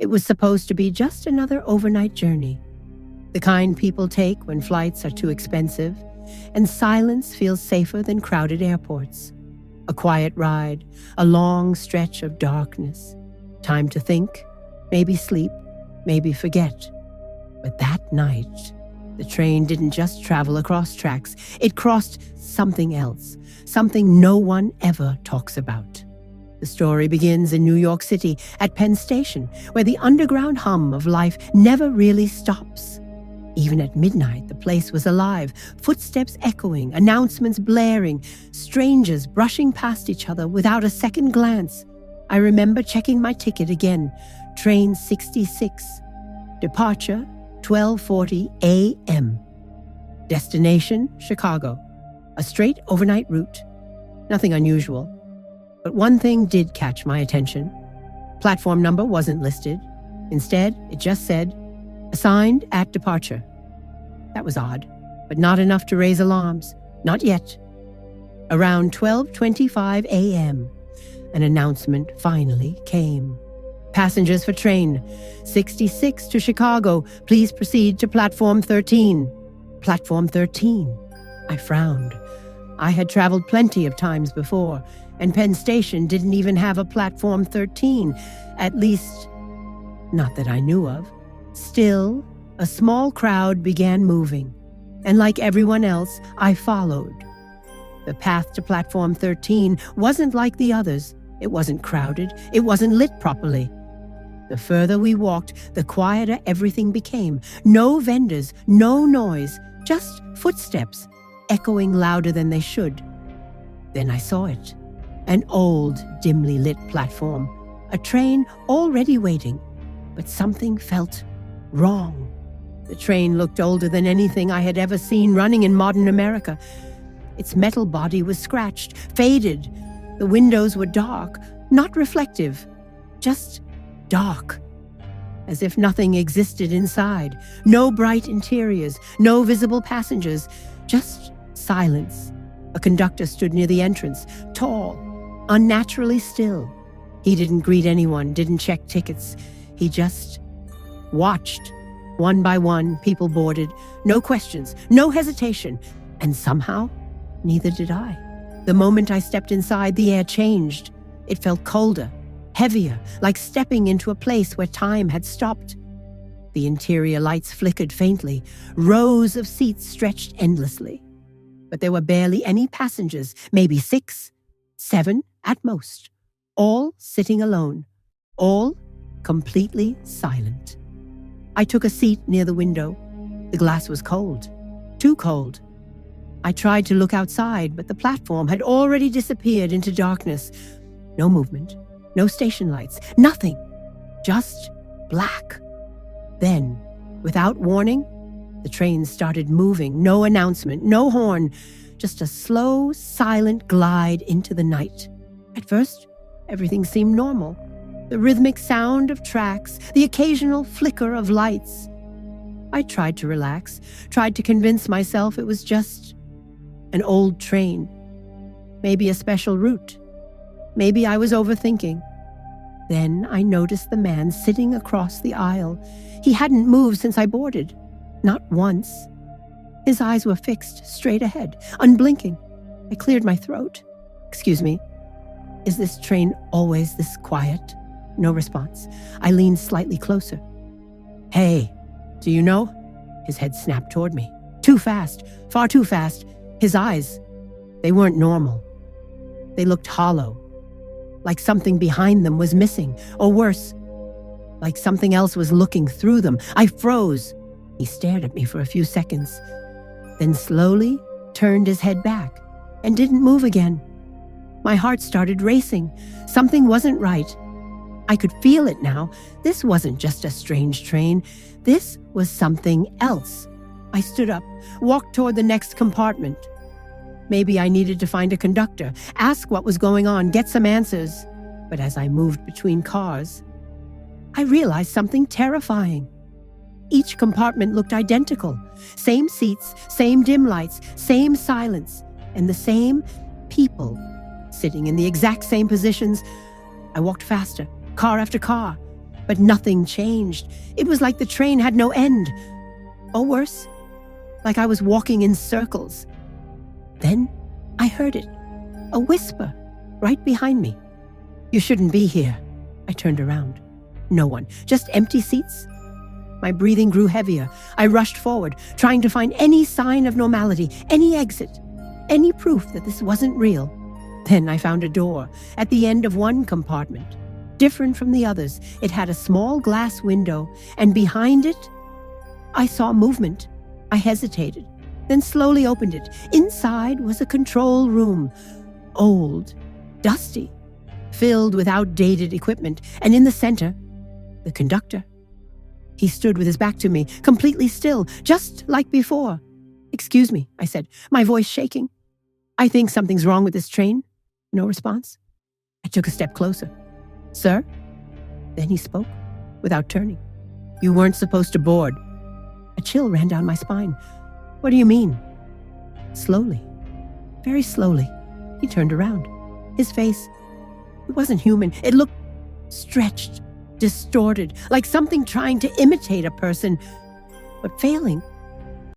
It was supposed to be just another overnight journey, the kind people take when flights are too expensive, and silence feels safer than crowded airports. A quiet ride, a long stretch of darkness, time to think, maybe sleep, maybe forget. But that night, the train didn't just travel across tracks, it crossed something else, something no one ever talks about. The story begins in New York City, at Penn Station, where the underground hum of life never really stops. Even at midnight, the place was alive, footsteps echoing, announcements blaring, strangers brushing past each other without a second glance. I remember checking my ticket again, train 66, departure 12:40 a.m. Destination, Chicago, a straight overnight route. Nothing unusual. But one thing did catch my attention. Platform number wasn't listed. Instead, it just said, assigned at departure. That was odd, but not enough to raise alarms. Not yet. Around 12:25 a.m., an announcement finally came. Passengers for train 66 to Chicago, please proceed to platform 13. Platform 13. I frowned. I had traveled plenty of times before, and Penn Station didn't even have a platform 13, at least, not that I knew of. Still, a small crowd began moving, and like everyone else, I followed. The path to platform 13 wasn't like the others. It wasn't crowded. It wasn't lit properly. The further we walked, the quieter everything became. No vendors, no noise, just footsteps, echoing louder than they should. Then I saw it. An old, dimly lit platform. A train already waiting. But something felt wrong. The train looked older than anything I had ever seen running in modern America. Its metal body was scratched, faded. The windows were dark, not reflective, just dark. As if nothing existed inside. No bright interiors, no visible passengers, just silence. A conductor stood near the entrance, tall, unnaturally still. He didn't greet anyone, didn't check tickets. He just watched. One by one, people boarded. No questions, no hesitation. And somehow, neither did I. The moment I stepped inside, the air changed. It felt colder, heavier, like stepping into a place where time had stopped. The interior lights flickered faintly. Rows of seats stretched endlessly. But there were barely any passengers, maybe 6, 7 at most. All sitting alone. All completely silent. I took a seat near the window. The glass was cold. Too cold. I tried to look outside, but the platform had already disappeared into darkness. No movement. No station lights. Nothing. Just black. Then, without warning, the train started moving. No announcement, no horn. Just a slow, silent glide into the night. At first, everything seemed normal. The rhythmic sound of tracks, the occasional flicker of lights. I tried to relax, tried to convince myself it was just an old train. Maybe a special route. Maybe I was overthinking. Then I noticed the man sitting across the aisle. He hadn't moved since I boarded. Not once. His eyes were fixed straight ahead, unblinking. I cleared my throat. Excuse me, is this train always this quiet? No response. I leaned slightly closer. Hey, do you know? His head snapped toward me. Too fast, far too fast. His eyes, they weren't normal. They looked hollow, like something behind them was missing, or worse, like something else was looking through them. I froze. He stared at me for a few seconds, then slowly turned his head back and didn't move again. My heart started racing. Something wasn't right. I could feel it now. This wasn't just a strange train. This was something else. I stood up, walked toward the next compartment. Maybe I needed to find a conductor, ask what was going on, get some answers. But as I moved between cars, I realized something terrifying. Each compartment looked identical. Same seats, same dim lights, same silence, and the same people sitting in the exact same positions. I walked faster, car after car, but nothing changed. It was like the train had no end. Or worse, like I was walking in circles. Then I heard it, a whisper, right behind me. "You shouldn't be here." I turned around. No one, just empty seats. My breathing grew heavier. I rushed forward, trying to find any sign of normality, any exit, any proof that this wasn't real. Then I found a door at the end of one compartment. Different from the others, it had a small glass window, and behind it, I saw movement. I hesitated, then slowly opened it. Inside was a control room, old, dusty, filled with outdated equipment, and in the center, the conductor. He stood with his back to me, completely still, just like before. "Excuse me," I said, my voice shaking. "I think something's wrong with this train." No response. I took a step closer. "Sir?" Then he spoke, without turning. "You weren't supposed to board." A chill ran down my spine. "What do you mean?" Slowly, very slowly, he turned around. His face, it wasn't human. It looked stretched, distorted, like something trying to imitate a person, but failing.